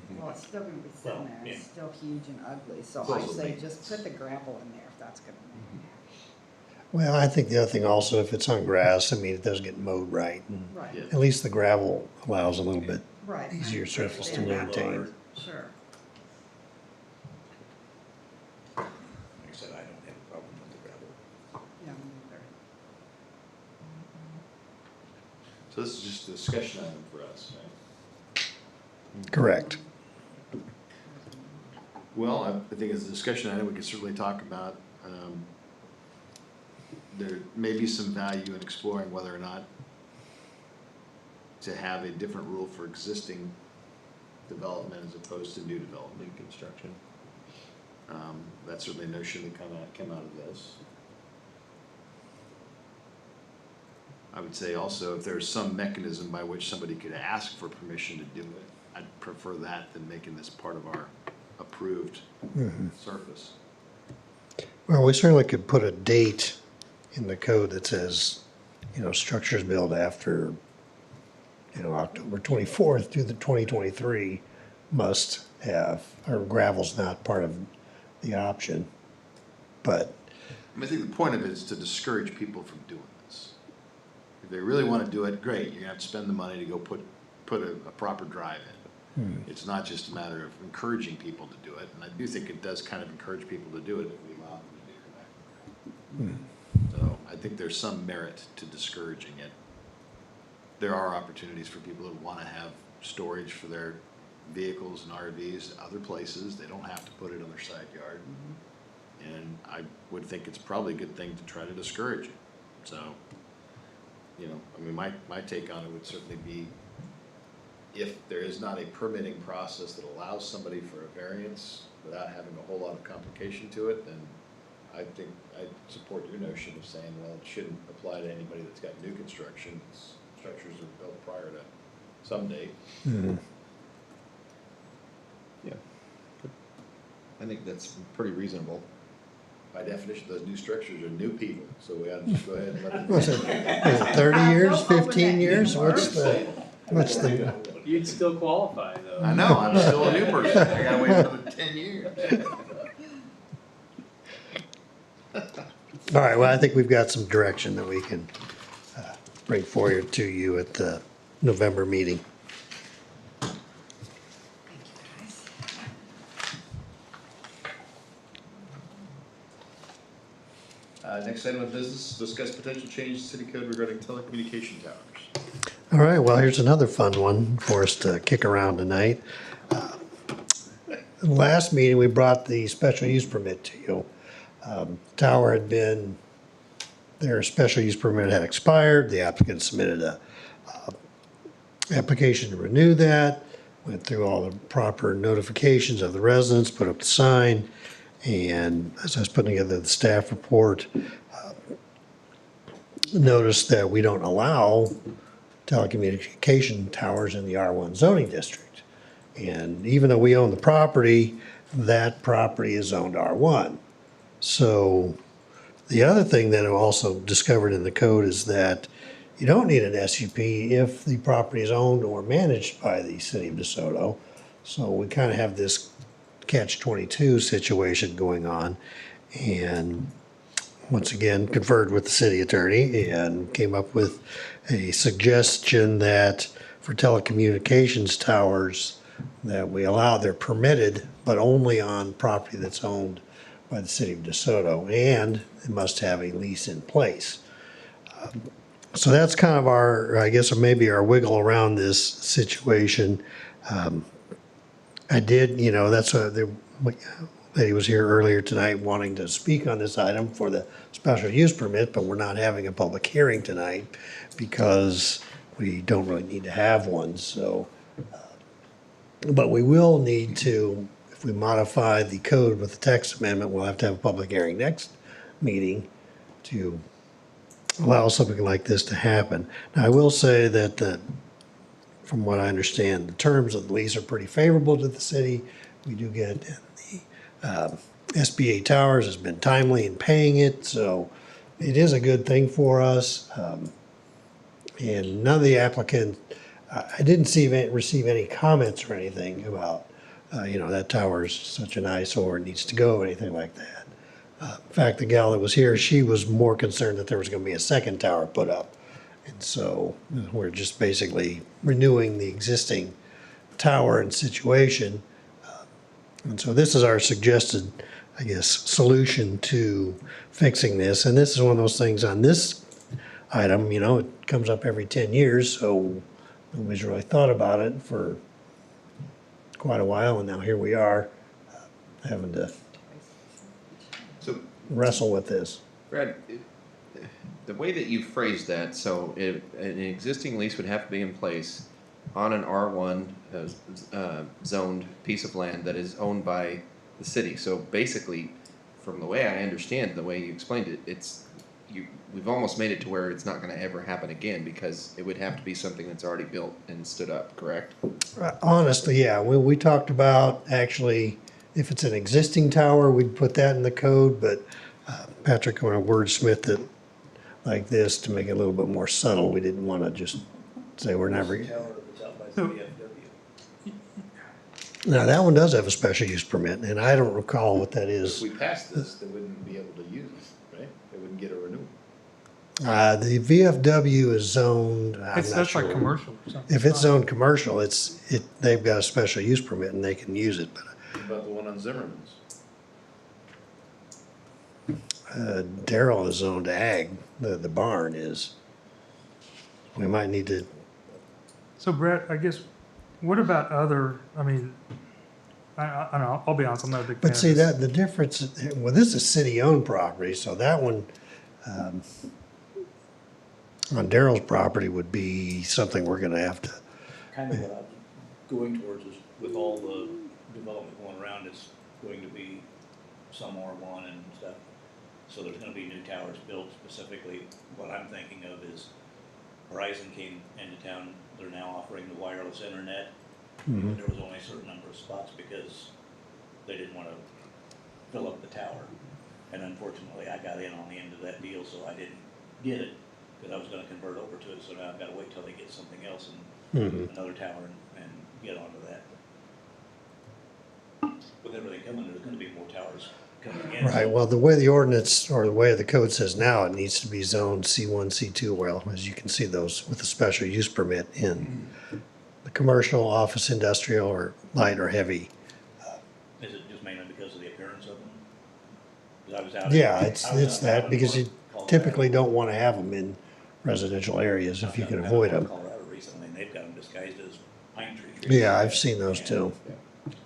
than. Well, it's still gonna be sitting Well, there, yeah. it's still huge and ugly, so It's I also say maintenance. just put the gravel in there if that's gonna. Well, I think the other thing also, if it's on grass, I mean, it does get mowed right. And Right, Yeah. at least the gravel allows a little bit right. easier surface to Understand that. maintain. Sure. Like I said, I don't have a problem with the gravel. Yeah, me neither. So this is just a discussion item for us, right? Correct. Well, I think as a discussion item, we could certainly talk about, there may be some value in exploring whether or not to have a different rule for existing development as opposed to new development. New construction. That's certainly a notion that came out of this. I would say also if there's some mechanism by which somebody could ask for permission to do it, I'd prefer that than making this part of our approved surface. Well, we certainly could put a date in the code that says, structures built after, October 24th through the 2023 must have, or gravel's not part of the option. But, I think the point of it is to discourage people from doing this. If they really want to do it, great, you're gonna have to spend the money to go put a proper drive in. It's not just a matter of encouraging people to do it, and I do think it does kind of encourage people to do it if we allow them to do it. So I think there's some merit to discouraging it. There are opportunities for people that want to have storage for their vehicles and RVs other places. They don't have to put it on their side yard. And I would think it's probably a good thing to try to discourage it. So, my take on it would certainly be if there is not a permitting process that allows somebody for a variance without having a whole lot of complication to it, then I think I support your notion of saying, well, it shouldn't apply to anybody that's got new construction. Structures are built prior to some date. Yeah. I think that's pretty reasonable. By definition, those new structures are new people, so we ought to just go ahead and let them. was it 30 years, 15 years? What's the, You'd still qualify though. I know, I'm still a new person. I gotta wait another 10 years. all right, well, I think we've got some direction that we can bring forward to you at the November meeting. Next item of business, discuss potential changes to city code regarding telecommunication towers. All right, well, here's another fun one for us to kick around tonight. Last meeting, we brought the special use permit to you. Tower had been, their special use permit had expired. The applicant submitted a application to renew that, went through all the proper notifications of the residents, put up the sign, and as I was putting together the staff report, noticed that we don't allow telecommunication towers in the R1 zoning district. And even though we own the property, that property is zoned R1. So the other thing that I also discovered in the code is that you don't need an SUP if the property is owned or managed by the city of DeSoto. So we kind of have this catch-22 situation going on. And once again, conferred with the city attorney and came up with a suggestion that for telecommunications towers that we allow, they're permitted, but only on property that's owned by the city of DeSoto, and it must have a lease in place. So that's kind of our, I guess, or maybe our wiggle around this situation. I did, that's what the lady was here earlier tonight wanting to speak on this item for the special use permit, but we're not having a public hearing tonight because we don't really need to have one. So, but we will need to, if we modify the code with the text amendment, we'll have to have a public hearing next meeting to allow something like this to happen. Now, I will say that from what I understand, the terms of the lease are pretty favorable to the city. We do get the SBA Towers has been timely in paying it, so it is a good thing for us. And none of the applicants, I didn't receive any comments or anything about, that tower is such an eyesore, it needs to go, anything like that. In fact, the gal that was here, she was more concerned that there was going to be a second tower put up. And so we're just basically renewing the existing tower and situation. And so this is our suggested, I guess, solution to fixing this. And this is one of those things on this item, it comes up every 10 years, so nobody's really thought about it for quite a while, and now here we are having to wrestle with this. Brad, the way that you phrased that, so an existing lease would have to be in place on an R1 zoned piece of land that is owned by the city. So basically, from the way I understand, the way you explained it, we've almost made it to where it's not gonna ever happen again, because it would have to be something that's already built and stood up, correct? Honestly, yeah, we talked about actually, if it's an existing tower, we'd put that in the code, but Patrick, want to wordsmith it like this to make it a little bit more subtle. We didn't want to just say we're never. Tower that's out by the So- VFW. Now, that one does have a special use permit, and I don't recall what that If is. we pass this, they wouldn't be able to use it, right? They wouldn't get a renewal. The VFW is zoned, I'm It's, not that's like sure. commercial or something. If it's zoned commercial, they've got a special use permit and they can use it, but What about the one on Zimmerman's? Darrell is zoned ag, the barn is. We might need to, So Brett, I guess, what about other, I mean, I don't know, I'll be honest, I'm not a big fan but of see this. that, the difference, well, this is city-owned property, so that one, on Darrell's property would be something we're gonna have to, Kind of what I'm going towards is with all the development going around, it's going to be some R1 and stuff. So there's gonna be new towers built specifically. What I'm thinking of is Verizon came into town, they're now offering the wireless internet. Mhm. There was only a certain number of spots because they didn't wanna fill up the tower. And unfortunately, I got in on the end of that deal, so I didn't get it, because I was gonna convert over to it, so now I've gotta wait till they get something else and another tower and get onto that. With everything coming, there's gonna be more towers coming in. right, well, the way the ordinance, or the way the code says now, it needs to be zoned C1, C2, well, as you can see those with a special use permit in the commercial, office, industrial, or light or heavy. Is it just mainly because of the appearance of them? 'Cause I was out. Yeah, I it's was that, out because you in Colorado. typically don't want to have them in residential areas if you can avoid them. Colorado recently, and they've got them disguised as pine trees. Yeah, I've seen those too.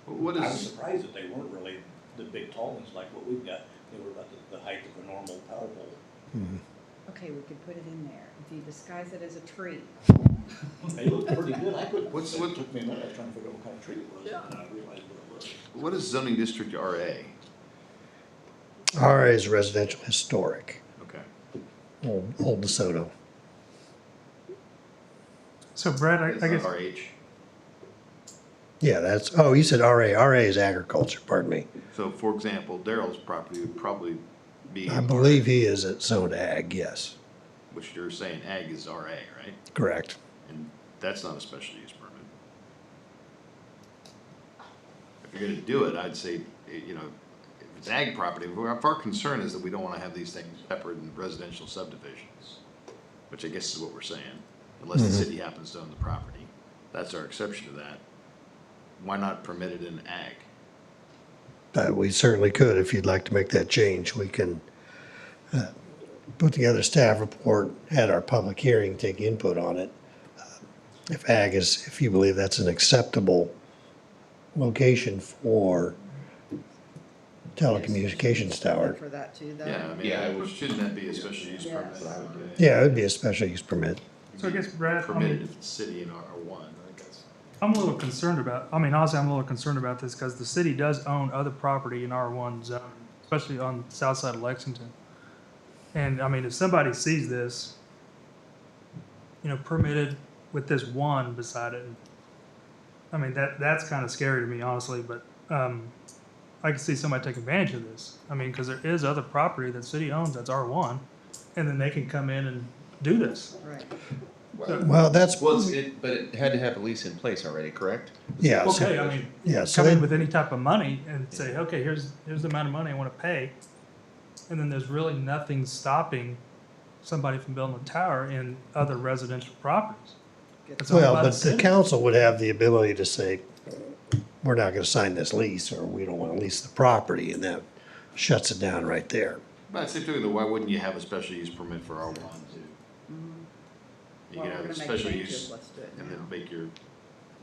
What I was is, surprised that they weren't really the big tall ones like what we've got. They were about the height of a normal power pole. Okay, we could put it in there. If you disguise it as a tree. They looked pretty good. I couldn't, What's- it what- took me a minute, I was trying to figure out what kind of tree it was, and then I realized what it was. what is zoning district RA? RA is residential historic, Okay. Old DeSoto. So Brett, I guess, RH. Yeah, that's, oh, you said RA. RA is agriculture, pardon me. So for example, Darrell's property would probably be. I believe he is at zoned ag, yes, Which you're saying ag is RA, right? correct. And that's not a special use permit. If you're gonna do it, I'd say, you know, if it's ag property, if our concern is that we don't wanna have these things separate in residential subdivisions, which I guess is what we're saying, unless the city happens to own the property. That's our exception to that. Why not permit it in ag? We certainly could, if you'd like to make that change. We can put together a staff report, had our public hearing, take input on it. If ag is, if you believe that's an acceptable location for telecommunications tower. For that too, though. Yeah, I mean, Yeah. shouldn't that be a special use permit? Yes. Yeah, it would be a special use permit. so I guess Brett, I Permitted mean, if it's city in R1, I guess. I'm a little concerned about, I mean, honestly, I'm a little concerned about this because the city does own other property in R1 zone, especially on the south side of Lexington. And I mean, if somebody sees this, you know, permitted with this one beside it, I mean, that's kind of scary to me, honestly, but, I can see somebody taking advantage of this. I mean, because there is other property that city owns that's R1, and then they can come in and do this. Right. Well, that's, But it had to have a lease in place already, correct? yeah. so- Okay, I mean, Yeah, so come in they, with any type of money and say, okay, here's the amount of money I want to pay, and then there's really nothing stopping somebody from building a tower in other residential properties. It's owned well, by but the city. council would have the ability to say, we're not gonna sign this lease, or we don't wanna lease the property, and that shuts it down right there. But I'd say too, why wouldn't you have a special use permit for R1 too? You Well, can we're have a gonna make special changes. use Let's do it and now. then make your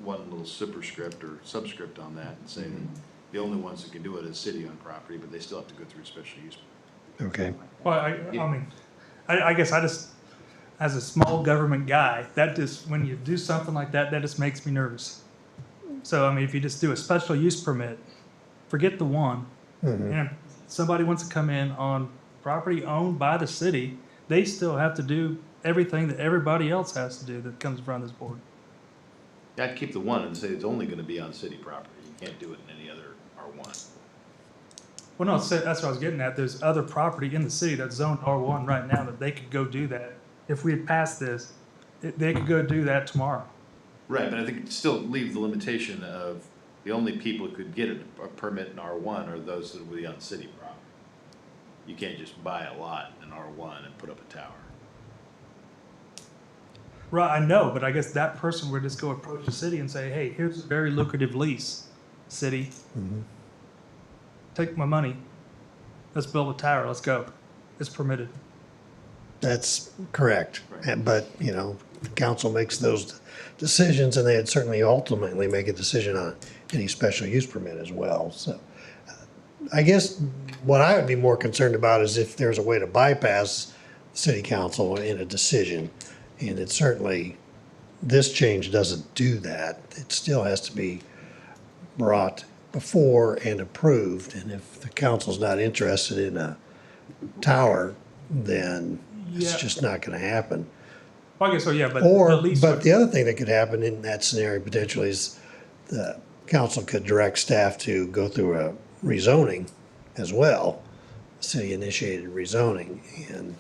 one little superscript or subscript on that and say that the only ones that can do it is city-owned property, but they still have to go through a special use. Okay, Well, I mean, I guess I just, as a small government guy, that just, when you do something like that, that just makes me nervous. So, I mean, if you just do a special use permit, forget the one, and if somebody wants to come in on property owned by the city they still have to do everything that everybody else has to do that comes in front of this board. I'd keep the one and say it's only gonna be on city property. You can't do it in any other R1. Well, no, that's what I was getting at. There's other property in the city that's zoned R1 right now that they could go do that. If we had passed this, they could go do that tomorrow. Right, but I think still leave the limitation of the only people who could get a permit in R1 are those that will be on city property. You can't just buy a lot in R1 and put up a tower. Right, I know, but I guess that person would just go approach the city and say, hey, here's a very lucrative lease, city. Take my money. Let's build a tower. Let's go. It's permitted. That's correct. Right. But, you know, the council makes those decisions, and they'd certainly ultimately make a decision on any special use permit as well. So I guess what I would be more concerned about is if there's a way to bypass the city council in a decision. And it certainly, this change doesn't do that. It still has to be brought before and approved. And if the council's not interested in a tower, then Yeah. it's just not gonna happen. Well, I guess so, yeah, but Or, at least. but the other thing that could happen in that scenario potentially is the council could direct staff to go through a rezoning as well, city-initiated rezoning. And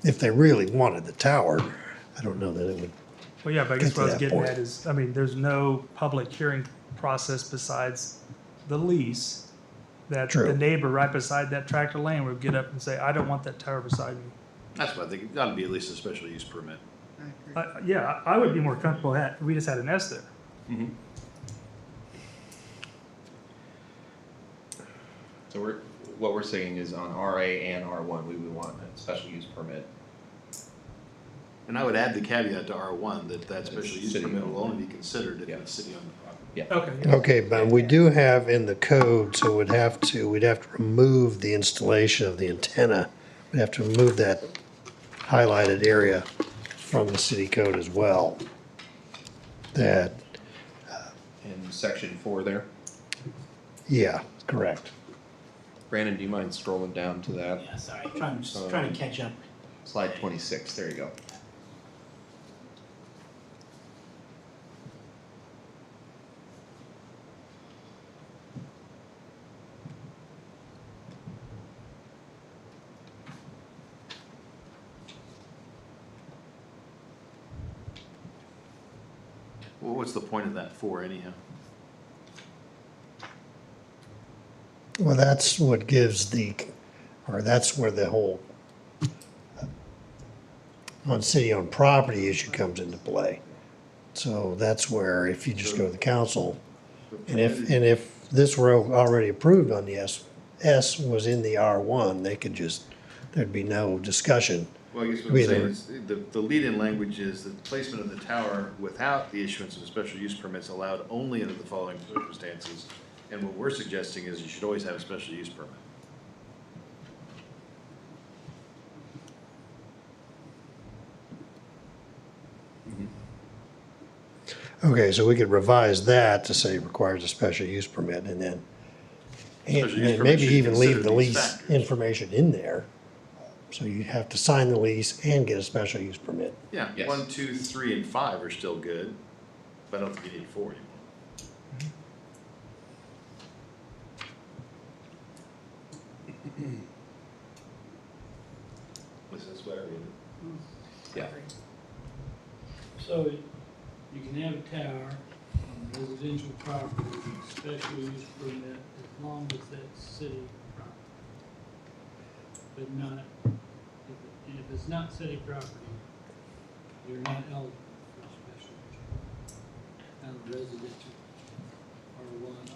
if they really wanted the tower, I don't know that it would, Well, yeah, but I guess get to what I was that getting point. at is, I mean, there's no public hearing process besides the lease that True. the neighbor right beside that tract of land would get up and say, I don't want that tower beside me. That's why I think it ought to be at least a special use permit. I agree. Yeah, I would be more comfortable if we just had an S there. So what we're saying is on RA and R1, we would want a special use permit. And I would add the caveat to R1 that special use City permit will owned. only be considered if Yeah. it's city-owned property. Yeah. Okay. Yeah. okay, but we do have in the code, so we'd have to remove the installation of the antenna. We'd have to remove that highlighted area from the city code as well. That, In section 4 there. yeah, correct. Brandon, do you mind scrolling down to that? Yeah, sorry, trying to catch up. Slide 26, there you go. Well, what's the point of that for anyhow? Well, that's what gives that's where the whole on city-owned property issue comes into play. So that's where if you just go to the council, and if this were already approved on the S was in the R1, they could just, there'd be no discussion. Well, I guess what I'm saying is, the lead-in language is the placement of the tower without the issuance of special use permits allowed only under the following circumstances. And what we're suggesting is you should always have a special use permit. Okay, so we could revise that to say requires a special use permit and then, Special use and permit maybe should even leave consider the these lease factors. information in there. So you have to sign the lease and get a special use permit. Yeah, Yes. 1, 2, 3, and 5 are still good, but I don't think you need 4 anymore. This is what I read. Yeah. So you can have a tower on residential property, with special use permit, as long as that's city property. But not, if it's not city property, you're not eligible for a special use permit. On residential, R1,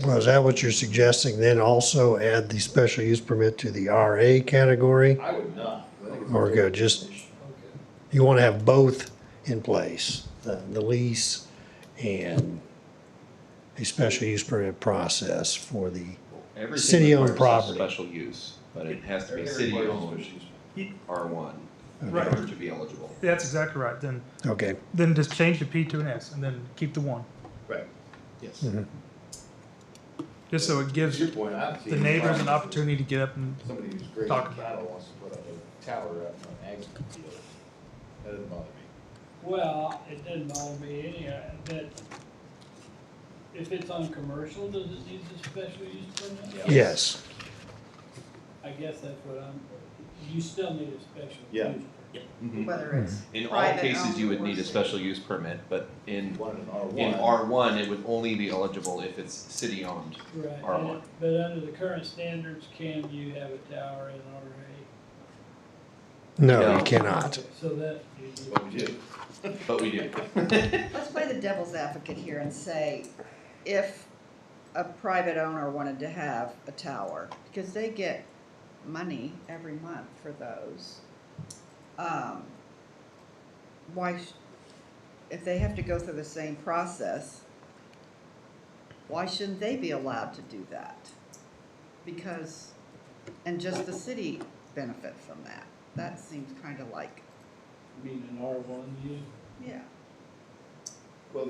RR. Well, is that what you're suggesting? Then also add the special use permit to the RA category? I would not. I think it's Or a go fair just- definition. You want to have both in place, the lease and a special use permit process for the, Everything City-owned requires a property. special use, but it has to be Everything requires a city-owned special use permit. R1 in Right. order to be eligible. That's exactly right. okay. Then just change the P to an S and then keep the one. Right. Yes. Mhm. just so it gives To your point, I don't see the any neighbors an problem. opportunity to get up and Somebody who's great Talk at about cattle wants to put up a tower up on ag field. That doesn't bother me. Well, it doesn't bother me anyhow, but if it's on commercial, does it need a special use permit? Yes. I guess that's what you still need a special Yeah. use. Mhm. Whether it's In all private cases, owned you would or need a city. special use permit, but in One in R1. in R1, it would only be eligible if it's city owned. Right, R1. and- but under the current standards, can you have a tower in RA? No, No. you cannot. So that, But we do. But we do. Let's play the devil's advocate here and say, if a private owner wanted to have a tower, because they get money every month for those, if they have to go through the same process, why shouldn't they be allowed to do that? Because, and just the city benefit from that. That seems kind of like, being an R1 use. yeah. Well,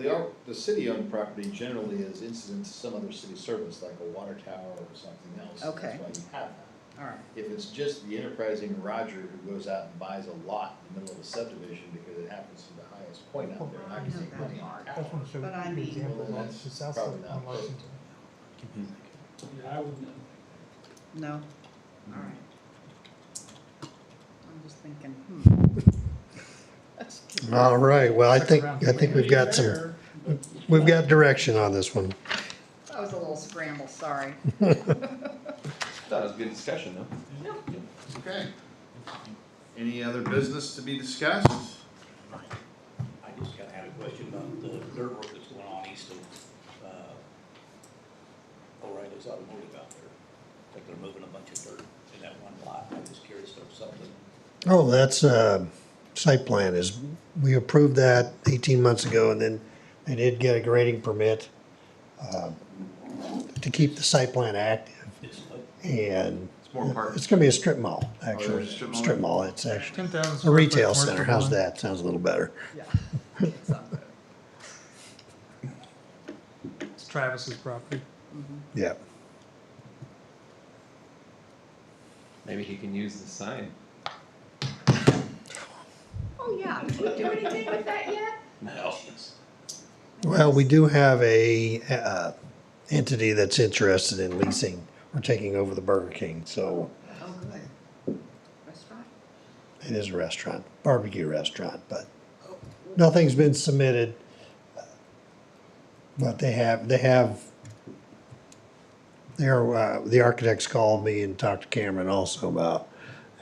the city-owned property generally is incident to some other city service, like a water tower or something else. Okay. That's why you have that. All right. If it's just the enterprising Roger who goes out and buys a lot in the middle of a subdivision because it happens to be the highest point out there, and I can I know make money that on part. a I just want to show But I you mean- the example Well, then on that's the south probably side not on Lexington. Yeah, I wouldn't. No? All right. I'm just thinking, That's good. All right, well, I think we've got some, Fair, but we've got direction on this one. That was a little scramble, sorry. That was a good discussion, though. Okay. Any other business to be discussed? I just kinda had a question about the dirt work that's going on east of, O'Reilly's Automotive out there. Like they're moving a bunch of dirt in that one lot. I'm just curious if something, Oh, that's, site plan is, we approved that 18 months ago, and then they did get a grading permit to keep the site plan active, it's, and It's more park. it's gonna be a strip mall, actually. there's a strip mall? Strip mall, it's actually 10,000 a square retail foot center, commercial how's building. that? Sounds a little better. Yeah. It's not good. It's Travis's property. Yeah. Maybe he can use the sign. Oh, yeah. Did we do anything with that yet? No. Well, we do have a entity that's interested in leasing or taking over the Burger King, so Oh, good. Restaurant? it is a restaurant, barbecue restaurant, but nothing's been submitted. But the architects called me and talked to Cameron also about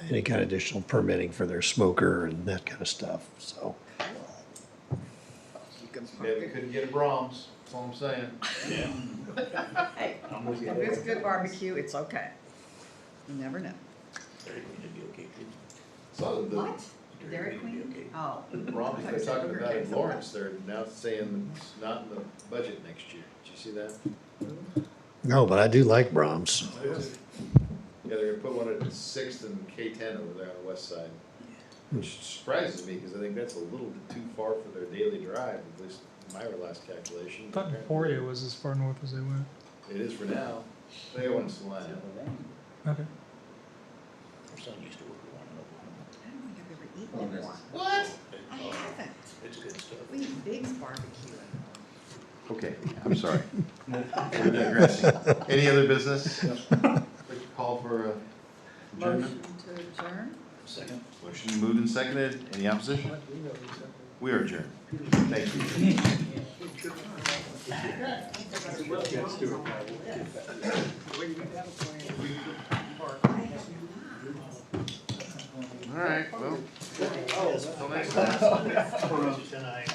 any kind of additional permitting for their smoker and that kind of stuff, so. Maybe we couldn't get a Brahms, that's all I'm saying. yeah, Hey, I'm with you. if it's good barbecue, it's okay. You never know. Dairy Queen would be okay too. So the What? Dairy would be Queen? okay. Oh. Brahms they're talking about in Lawrence, they're now saying it's not in the budget next year. Did you see that? No, but I do like Brahms. Yeah, they're gonna put one at Sixth and K10 over there on the west side. Which surprises me, because I think that's a little bit too far for their daily drive, at least my last calculation. I thought Emporia was as far north as they went. It is for now. They go in Salina. Okay. Our son used to work at one I don't think I've ever eaten one. What? I haven't. It's good stuff. We eat Big's barbecue. Okay, I'm sorry. We're digressing. Any other business? Call for adjournment? Motion to adjourn? Second. Motion moved and seconded. Any opposition? We are adjourned. Thank you. All right, well, till next time. Tonight.